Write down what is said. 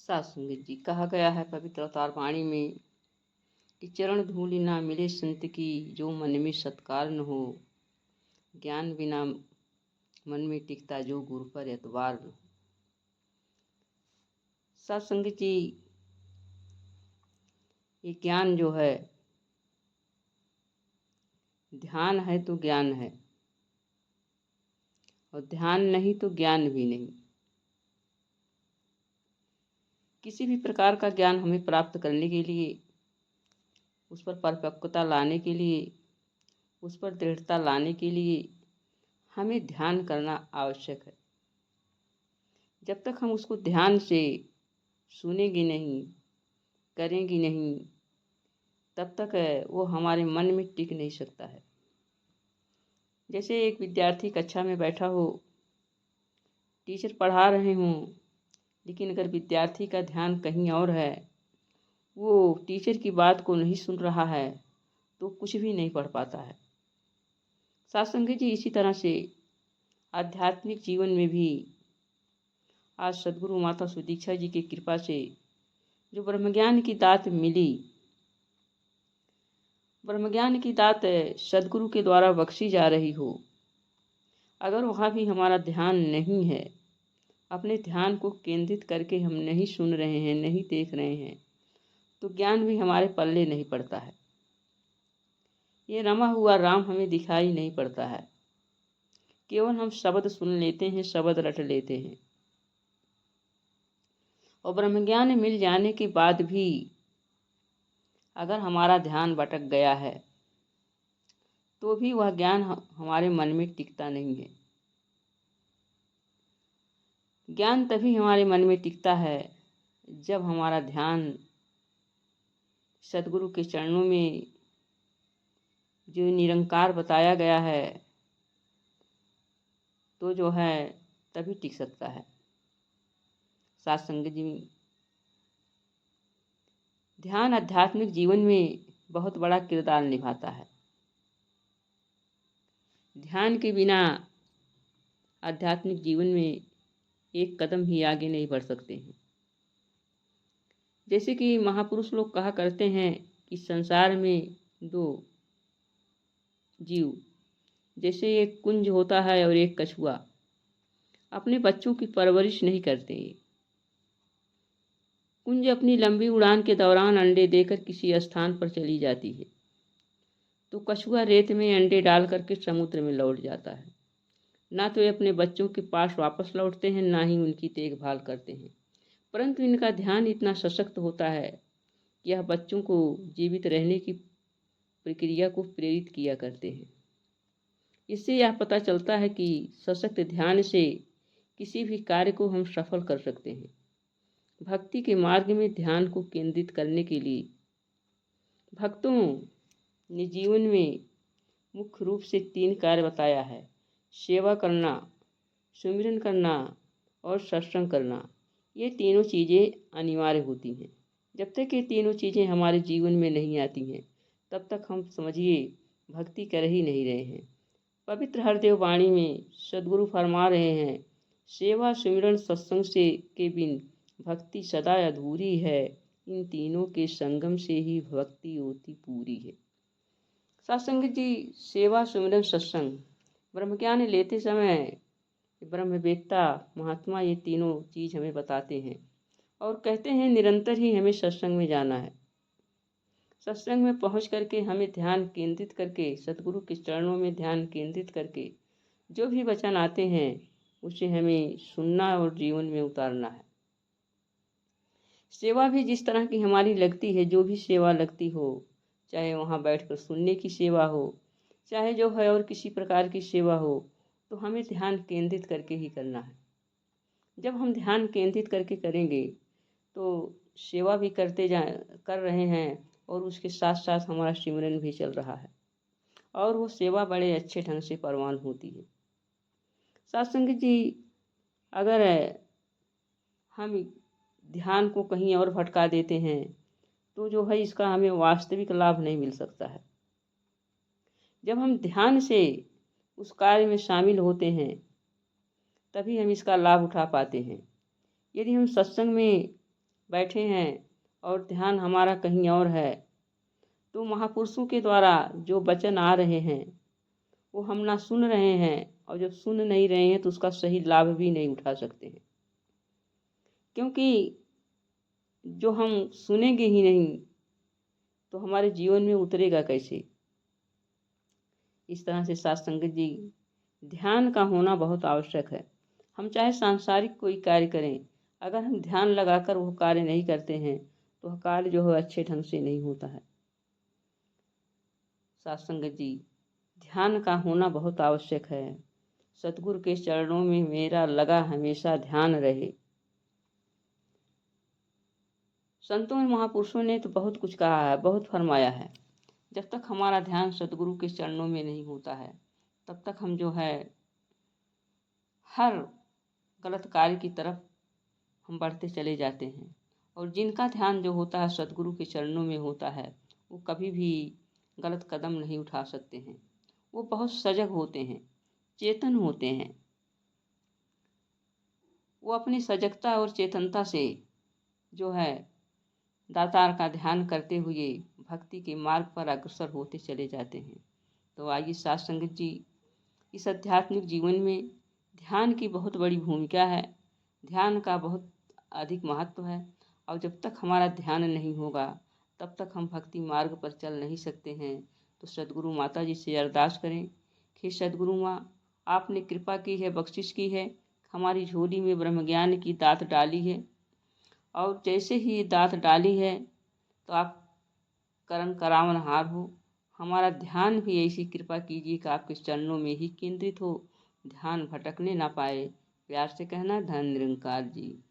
सात संगत जी कहा गया है पवित्र अवतार वाणी में कि चरण धूलि ना मिले संत की, जो मन में सत्कार न हो। ज्ञान बिना मन में टिकता, जो गुरु पर एतबार न हो। सात संगत जी, ये ज्ञान जो है, ध्यान है तो ज्ञान है, और ध्यान नहीं तो ज्ञान भी नहीं। किसी भी प्रकार का ज्ञान हमें प्राप्त करने के लिए, उस पर परिपक्वता लाने के लिए, उस पर दृढ़ता लाने के लिए हमें ध्यान करना आवश्यक है। जब तक हम उसको ध्यान से सुनेंगे नहीं, करेंगे नहीं, तब तक वो हमारे मन में टिक नहीं सकता है। जैसे एक विद्यार्थी कक्षा में बैठा हो, टीचर पढ़ा रहे हों, लेकिन अगर विद्यार्थी का ध्यान कहीं और है, वो टीचर की बात को नहीं सुन रहा है, तो कुछ भी नहीं पढ़ पाता है। साथ संगत जी, इसी तरह से आध्यात्मिक जीवन में भी आज सद्गुरु माता सुदीक्षा जी की कृपा से जो ब्रह्मज्ञान की दात मिली, ब्रह्मज्ञान की दात सद्गुरु के द्वारा बख्शी जा रही हो, अगर वहाँ भी हमारा ध्यान नहीं है, अपने ध्यान को केंद्रित करके हम नहीं सुन रहे हैं, नहीं देख रहे हैं, तो ज्ञान भी हमारे पल्ले नहीं पड़ता है। ये रमा हुआ राम हमें दिखाई नहीं पड़ता है। केवल हम शब्द सुन लेते हैं, शब्द रट लेते हैं, और ब्रह्मज्ञान मिल जाने के बाद भी अगर हमारा ध्यान भटक गया है, तो भी वह ज्ञान हमारे मन में टिकता नहीं है। ज्ञान तभी हमारे मन में टिकता है जब हमारा ध्यान सद्गुरु के चरणों में जो निरंकार बताया गया है, तो जो है तभी टिक सकता है। सात संगत जी, ध्यान आध्यात्मिक जीवन में बहुत बड़ा किरदार निभाता है। ध्यान के बिना आध्यात्मिक जीवन में एक कदम ही आगे नहीं बढ़ सकते हैं। जैसे कि महापुरुष लोग कहा करते हैं कि संसार में दो जीव, जैसे एक कुंज होता है और एक कछुआ, अपने बच्चों की परवरिश नहीं करते। कुंज अपनी लंबी उड़ान के दौरान अंडे देकर किसी स्थान पर चली जाती है, तो कछुआ रेत में अंडे डाल करके समुद्र में लौट जाता है। ना तो ये अपने बच्चों के पास वापस लौटते हैं, ना ही उनकी देखभाल करते हैं, परंतु इनका ध्यान इतना सशक्त होता है कि यह बच्चों को जीवित रहने की प्रक्रिया को प्रेरित किया करते हैं। इससे यह पता चलता है कि सशक्त ध्यान से किसी भी कार्य को हम सफल कर सकते हैं। भक्ति के मार्ग में ध्यान को केंद्रित करने के लिए भक्तों ने जीवन में मुख्य रूप से 3 कार्य बताया है: सेवा करना, सुमिरन करना और सत्संग करना। ये तीनों चीज़ें अनिवार्य होती हैं। जब तक ये तीनों चीज़ें हमारे जीवन में नहीं आती हैं, तब तक हम समझिए भक्ति कर ही नहीं रहे हैं। पवित्र हरदेव वाणी में सद्गुरु फरमा रहे हैं, सेवा सुमिरन सत्संग से के बिन भक्ति सदा अधूरी है, इन तीनों के संगम से ही भक्ति होती पूरी है। सत्संग जी, सेवा सुमिरन सत्संग, ब्रह्मज्ञान लेते समय ब्रह्मवेत्ता महात्मा ये तीनों चीज़ हमें बताते हैं और कहते हैं निरंतर ही हमें सत्संग में जाना है। सत्संग में पहुंच करके हमें ध्यान केंद्रित करके, सतगुरु के चरणों में ध्यान केंद्रित करके जो भी वचन आते हैं उसे हमें सुनना और जीवन में उतारना है। सेवा भी जिस तरह की हमारी लगती है, जो भी सेवा लगती हो, चाहे वहाँ बैठकर सुनने की सेवा हो, चाहे जो है और किसी प्रकार की सेवा हो, तो हमें ध्यान केंद्रित करके ही करना है। जब हम ध्यान केंद्रित करके करेंगे तो सेवा भी कर रहे हैं और उसके साथ साथ हमारा सिमरन भी चल रहा है, और वो सेवा बड़े अच्छे ढंग से परवान होती है। सत्संग जी, अगर हम ध्यान को कहीं और भटका देते हैं, तो जो है इसका हमें वास्तविक लाभ नहीं मिल सकता है। जब हम ध्यान से उस कार्य में शामिल होते हैं, तभी हम इसका लाभ उठा पाते हैं। यदि हम सत्संग में बैठे हैं और ध्यान हमारा कहीं और है। तो महापुरुषों के द्वारा जो वचन आ रहे हैं वो हम ना सुन रहे हैं, और जब सुन नहीं रहे हैं तो उसका सही लाभ भी नहीं उठा सकते हैं, क्योंकि जो हम सुनेंगे ही नहीं तो हमारे जीवन में उतरेगा कैसे। इस तरह से साथ संगत जी, ध्यान का होना बहुत आवश्यक है। हम चाहे सांसारिक कोई कार्य करें, अगर हम ध्यान लगाकर वो कार्य नहीं करते हैं तो वह कार्य जो है अच्छे ढंग से नहीं होता है। साथ संगत जी, ध्यान का होना बहुत आवश्यक है। सतगुरु के चरणों में मेरा लगा हमेशा ध्यान रहे। संतों और महापुरुषों ने तो बहुत कुछ कहा है, बहुत फरमाया है। जब तक हमारा ध्यान सतगुरु के चरणों में नहीं होता है तब तक हम जो है हर गलत कार्य की तरफ हम बढ़ते चले जाते हैं। और जिनका ध्यान जो होता है सतगुरु के चरणों में होता है वो कभी भी गलत कदम नहीं उठा सकते हैं। वो बहुत सजग होते हैं, चेतन होते हैं। वो अपनी सजगता और चेतनता से जो है दातार का ध्यान करते हुए भक्ति के मार्ग पर अग्रसर होते चले जाते हैं। तो आइए साथ संगत जी, इस आध्यात्मिक जीवन में ध्यान की बहुत बड़ी भूमिका है। ध्यान का बहुत अधिक महत्व है, और जब तक हमारा ध्यान नहीं होगा तब तक हम भक्ति मार्ग पर चल नहीं सकते हैं। तो सद्गुरु माता जी से अरदास करें कि सद्गुरु माँ, आपने कृपा की है, बख्शिश की है, हमारी झोली में ब्रह्म ज्ञान की दात डाली है, और जैसे ही ये दात डाली है तो आप करन करावनहार हो। हमारा ध्यान भी ऐसी कृपा कीजिए कि आपके चरणों में ही केंद्रित हो, ध्यान भटकने ना पाए। प्यार से कहना, धन निरंकार जी।